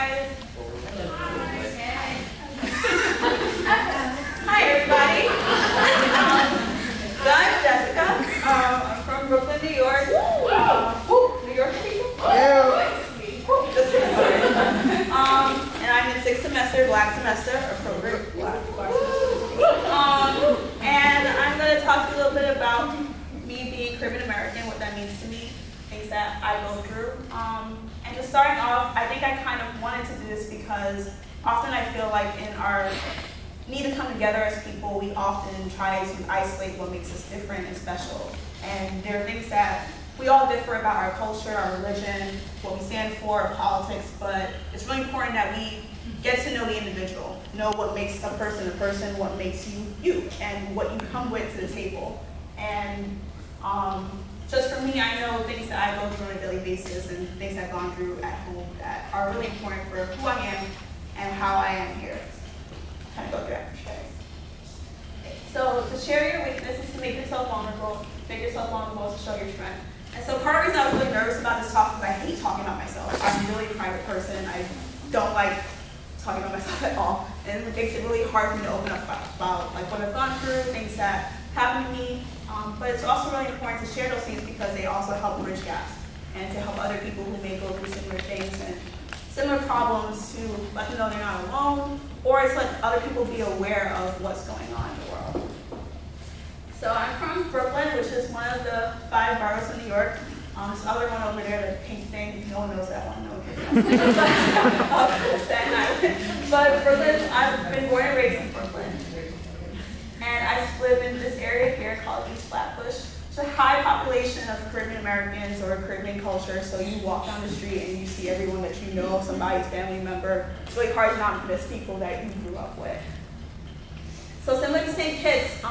guys. Hi, everybody. So I'm Jessica. I'm from Brooklyn, New York. New York people. And I'm in 6th semester, Black semester, appropriate Black semester. And I'm going to talk to you a little bit about me being Caribbean American, what that means to me, things that I go through. And just starting off, I think I kind of wanted to do this because often I feel like in our need to come together as people, we often try to isolate what makes us different and special. And there are things that we all differ about: our culture, our religion, what we stand for, our politics, but it's really important that we get to know the individual, know what makes a person, what makes you, you, and what you come with to the table. And just for me, I know things that I go through on a daily basis and things I've gone through at home that are really important for who I am and how I am here. Kind of go through that for sure. So to share your weakness is to make yourself vulnerable to show your strength. And so part of the reason I was really nervous about this talk is I hate talking about myself. I'm really a private person. I don't like talking about myself at all. And it makes it really hard for me to open up about like what I've gone through, things that happened to me. But it's also really important to share those things because they also help bridge gaps and to help other people who may go through similar things and similar problems to let them know they're not alone, or it's let other people be aware of what's going on in the world. So I'm from Brooklyn, which is one of the 5 boroughs in New York. This other one over there, the pink thing, no one knows that one. No one cares. Staten Island. But Brooklyn, I've been born and raised in Brooklyn. And I live in this area here called East Flatbush. It's a high population of Caribbean Americans or Caribbean culture, so you walk down the street and you see everyone that you know, somebody's family member. It's really hard to not miss people that you grew up with. So similar to St. Kitts,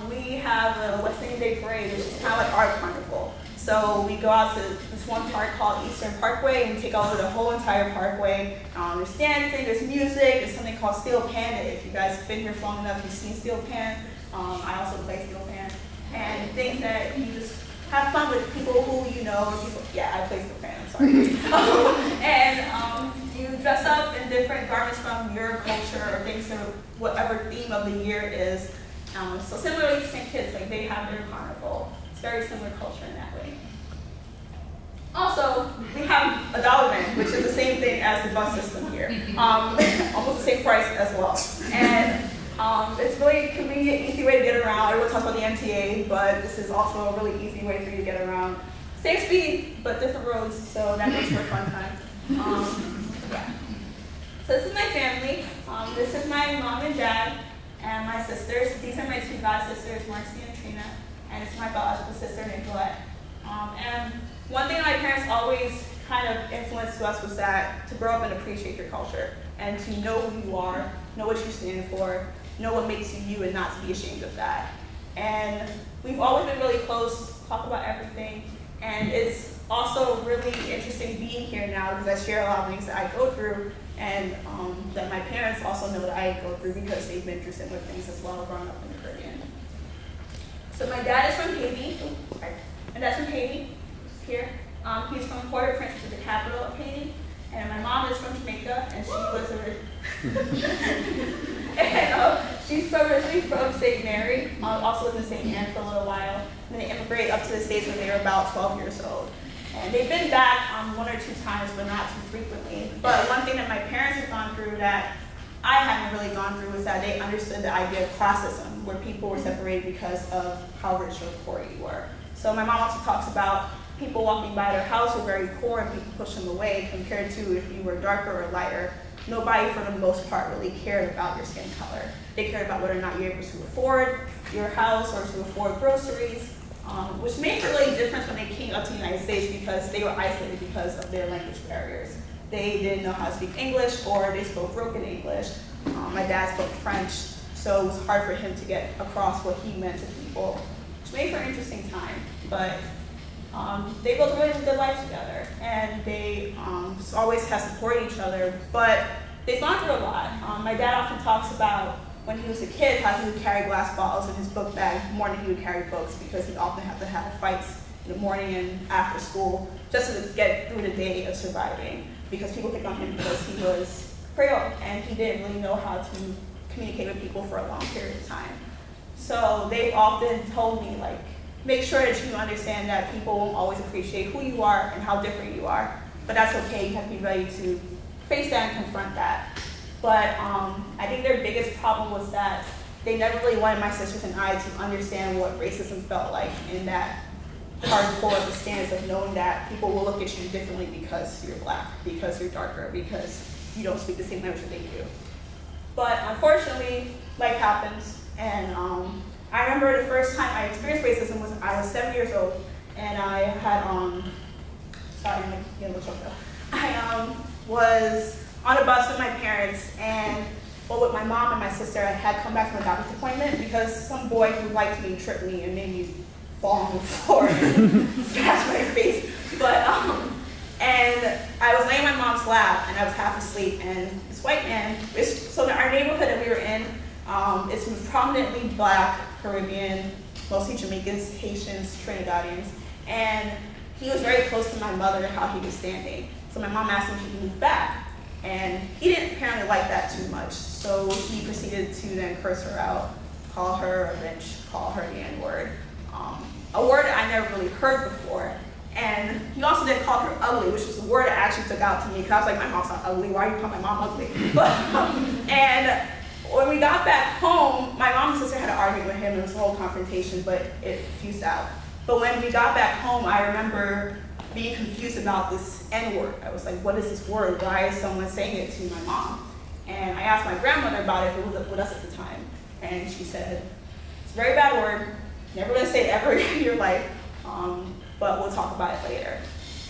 we have a West Indian Day Parade, which is kind of like our carnival. So we go out to this one park called Eastern Parkway, and we take over the whole entire parkway. There's dancing, there's music, there's something called steel pan. If you guys have been here for long enough, you've seen steel pan. I also play steel pan. And things that you just have fun with people who you know, or people, yeah, I play steel pan, I'm sorry. And you dress up in different garments from your culture or things to whatever theme of the year is. So similarly to St. Kitts, like they have their carnival. It's very similar culture in that way. Also, we have a dollar man, which is the same thing as the bus system here. Almost the same price as well. And it's really a convenient, easy way to get around. Everyone talks about the MTA, but this is also a really easy way for you to get around. Same speed, but different roads, so that makes for a fun time. Yeah. So this is my family. This is my mom and dad and my sisters. These are my 2 god sisters, Marcy and Trina. And it's my biological sister, Nicolette. And one thing my parents always kind of influenced us was that to grow up and appreciate your culture and to know who you are, know what you stand for, know what makes you you, and not to be ashamed of that. And we've always been really close, talk about everything. And it's also really interesting being here now because I share a lot of things that I go through and that my parents also know that I go through because they've been through similar things as well growing up in the Caribbean. So my dad is from Haiti. My dad's from Haiti, here. He's from Port-au-Prince, which is the capital of Haiti. And my mom is from Jamaica, and she was she's originally from St. Mary, also lived in St. Anne for a little while. And they immigrated up to the States when they were about 12 years old. And they've been back 1 or 2 times, but not too frequently. But one thing that my parents have gone through that I hadn't really gone through was that they understood the idea of classism, where people were separated because of how rich or poor you were. So my mom also talks about people walking by their house who were very poor and people push them away compared to if you were darker or lighter. Nobody, for the most part, really cared about your skin color. They cared about whether or not you were able to afford your house or to afford groceries, which made a really difference when they came up to the United States because they were isolated because of their language barriers. They didn't know how to speak English or they spoke broken English. My dad spoke French, so it was hard for him to get across what he meant to people, which made for an interesting time. But they built a really good life together, and they always have supported each other, but they've gone through a lot. My dad often talks about when he was a kid how he would carry glass bottles in his book bag more than he would carry books because he'd often have to have fights in the morning and after school just to get through the day of surviving. because people picked on him because he was Creole and he didn't really know how to communicate with people for a long period of time. So they've often told me, like, make sure that you understand that people won't always appreciate who you are and how different you are, but that's okay. You have to be ready to face that and confront that. But I think their biggest problem was that they never really wanted my sisters and I to understand what racism felt like in that hardcore the stance of knowing that people will look at you differently because you're black, because you're darker, because you don't speak the same language that they do. But unfortunately, life happens, and I remember the first time I experienced racism was I was 7 years old, and I had, sorry, I'm getting a little choked up. I was on a bus with my parents, and with my mom and my sister, I had come back from a doctor's appointment because some boy who liked me tripped me and made me fall on the floor and smash my face. But, and I was laying in my mom's lap, and I was half asleep, and this white man, so our neighborhood that we were in, it's prominently black, Caribbean, mostly Jamaicans, Haitians, Trinidadians, and he was very close to my mother, how he was standing. So my mom asked him if he could move back, and he didn't apparently like that too much, so he proceeded to then curse her out, call her a bitch, call her the N-word, a word that I never really heard before. And he also did call her ugly, which was a word that actually took out to me, because I was like, my mom's not ugly, why are you calling my mom ugly? But, and when we got back home, my mom and sister had an argument with him, and it was a whole confrontation, but it fused out. But when we got back home, I remember being confused about this N-word. I was like, what is this word? Why is someone saying it to my mom? And I asked my grandmother about it, who was with us at the time, and she said, it's a very bad word, never gonna say it ever again in your life, but we'll talk about it later.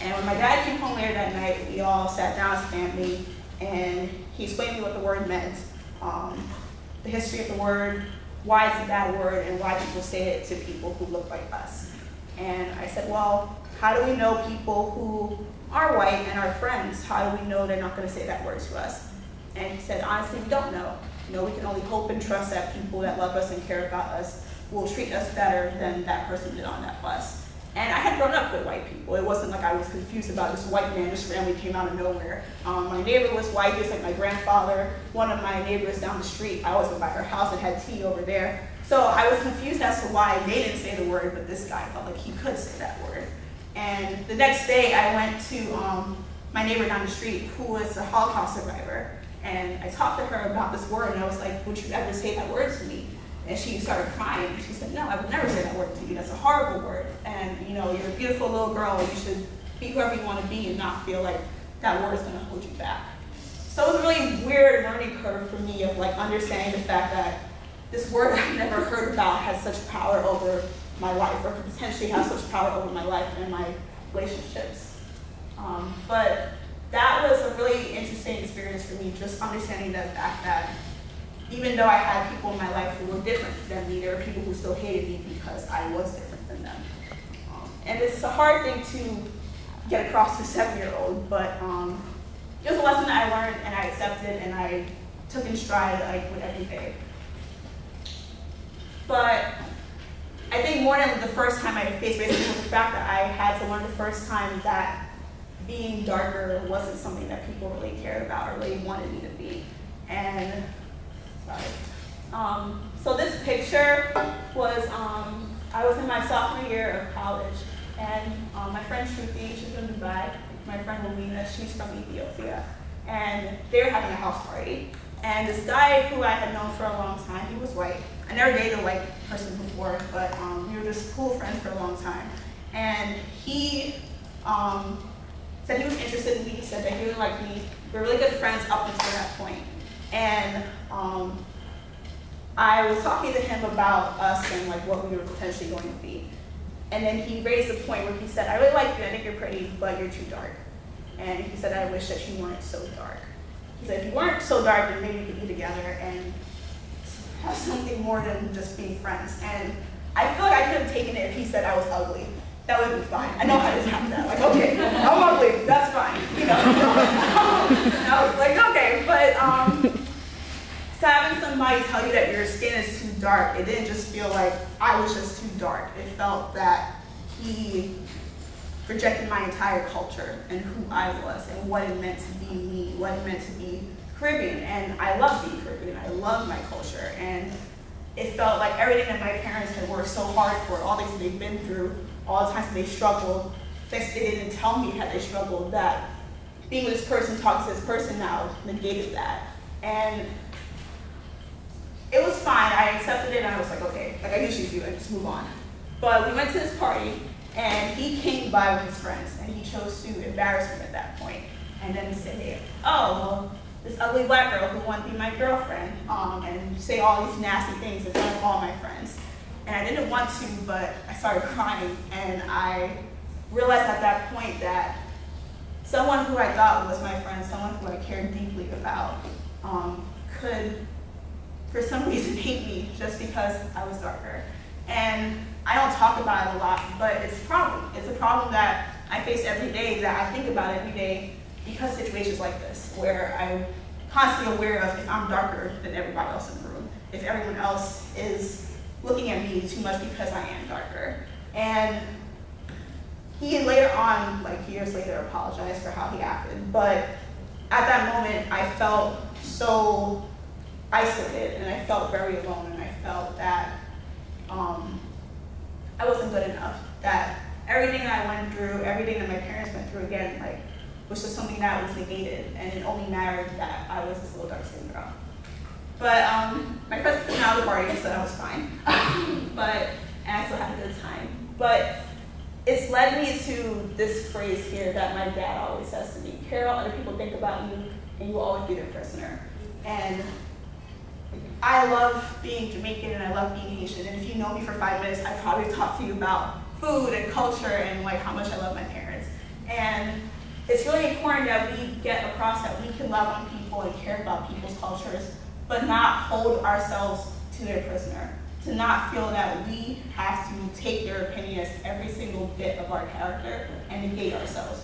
And when my dad came home later that night, we all sat down as a family, and he explained to me what the word meant, the history of the word, why it's a bad word, and why people say it to people who look like us. And I said, well, how do we know people who are white and are friends? How do we know they're not gonna say that word to us? And he said, honestly, we don't know. You know, we can only hope and trust that people that love us and care about us will treat us better than that person did on that bus. And I had grown up with white people. It wasn't like I was confused about this white man just randomly came out of nowhere. My neighbor was white, just like my grandfather. One of my neighbors down the street, I always went by her house and had tea over there. So I was confused as to why they didn't say the word, but this guy felt like he could say that word. And the next day I went to my neighbor down the street, who was a Holocaust survivor. And I talked to her about this word, and I was like, would you ever say that word to me? And she started crying, and she said, no, I would never say that word to you. That's a horrible word. And you know, you're a beautiful little girl, and you should be whoever you want to be and not feel like that word is going to hold you back. So it was a really weird learning curve for me of like understanding the fact that this word I've never heard about has such power over my life, or could potentially have such power over my life and my relationships. But that was a really interesting experience for me, just understanding the fact that even though I had people in my life who were different than me, there were people who still hated me because I was different than them. And it's a hard thing to get across to a 7-year-old, but it was a lesson that I learned and I accepted and I took in stride like with every day. But I think more than the first time I faced racism was the fact that I had to learn the first time that being darker wasn't something that people really cared about or really wanted me to be. And sorry. So this picture was, I was in my sophomore year of college, and my friend Shruti, she's from Dubai, my friend Melina, she's from Ethiopia, and they were having a house party. And this guy who I had known for a long time, he was white. I never dated a white person before, but we were just cool friends for a long time. And he said he was interested in me, he said that he really liked me. We were really good friends up until that point. And I was talking to him about us and like what we were potentially going to be. And then he raised the point where he said, I really like you, I think you're pretty, but you're too dark. And he said, I wish that you weren't so dark. He said, if you weren't so dark, then maybe we could be together and have something more than just being friends. And I feel like I could have taken it if he said I was ugly. That would have been fine. I know how to have that. Like, okay, I'm ugly, that's fine. You know. And I was like, okay, but so having somebody tell you that your skin is too dark, it didn't just feel like I was just too dark. It felt that he projected my entire culture and who I was and what it meant to be me, what it meant to be Caribbean. And I love being Caribbean. I love my culture. And it felt like everything that my parents had worked so hard for, all the things they've been through, all the times that they struggled, things they didn't tell me how they struggled, that being with this person, talking to this person now negated that. And it was fine. I accepted it and I was like, okay, like I usually do, I just move on. But we went to this party and he came by with his friends and he chose to embarrass me at that point. And then say, oh, well, this ugly black girl who wanted to be my girlfriend, and say all these nasty things in front of all my friends. And I didn't want to, but I started crying, and I realized at that point that someone who I thought was my friend, someone who I cared deeply about, could, for some reason, hate me just because I was darker. And I don't talk about it a lot, but it's a problem. It's a problem that I face every day, that I think about every day, because of situations like this, where I'm constantly aware of if I'm darker than everybody else in the room, if everyone else is looking at me too much because I am darker. And he later on, like years later, apologized for how he acted, but at that moment, I felt so isolated, and I felt very alone, and I felt that I wasn't good enough, that everything that I went through, everything that my parents went through, again, like, was just something that was negated, and it only mattered that I was this little dark-skinned girl. But my friends came out of the party, so that was fine. And I still had a good time. But it's led me to this phrase here that my dad always says to me: care what other people think about you, and you will always be their prisoner. And I love being Jamaican, and I love being Haitian. And if you know me for 5 minutes, I probably talk to you about food and culture and like how much I love my parents. And it's really important that we get across that we can love on people and care about people's cultures, but not hold ourselves to their prisoner. To not feel that we have to take their opinion as every single bit of our character and negate ourselves.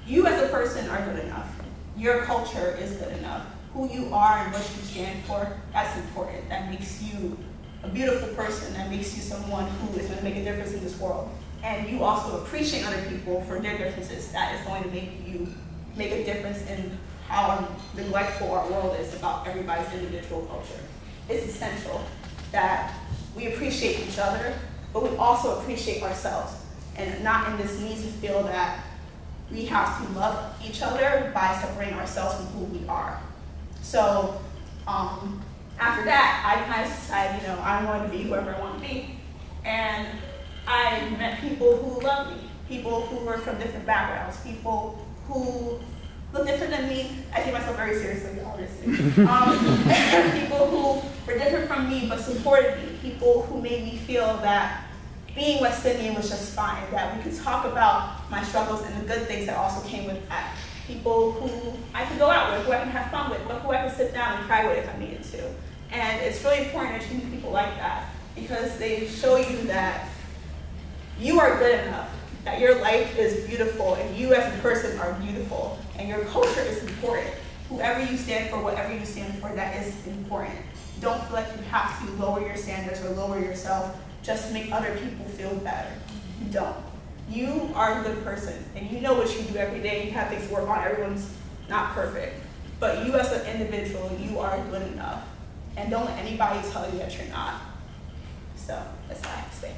You as a person are good enough. Your culture is good enough. Who you are and what you stand for, that's important. That makes you a beautiful person. That makes you someone who is going to make a difference in this world. And you also appreciate other people for their differences. That is going to make you make a difference in how neglectful our world is about everybody's individual culture. It's essential that we appreciate each other, but we also appreciate ourselves, and not in this need to feel that we have to love each other by separating ourselves from who we are. So after that, I kind of decided, I want to be whoever I want to be. And I met people who loved me, people who were from different backgrounds, people who look different than me. I take myself very seriously, obviously. People who were different from me but supported me, people who made me feel that being West Indian was just fine, that we could talk about my struggles and the good things that also came with that. People who I could go out with, who I can have fun with, but who I can sit down and cry with if I needed to. And it's really important that you meet people like that, because they show you that you are good enough, that your life is beautiful, and you as a person are beautiful, and your culture is important. Whoever you stand for, whatever you stand for, that is important. Don't feel like you have to lower your standards or lower yourself just to make other people feel better. You don't. You are a good person, and you know what you do every day. You have things to work on. Everyone's not perfect. But you as an individual, you are good enough. And don't let anybody tell you that you're not. So that's all I have to say.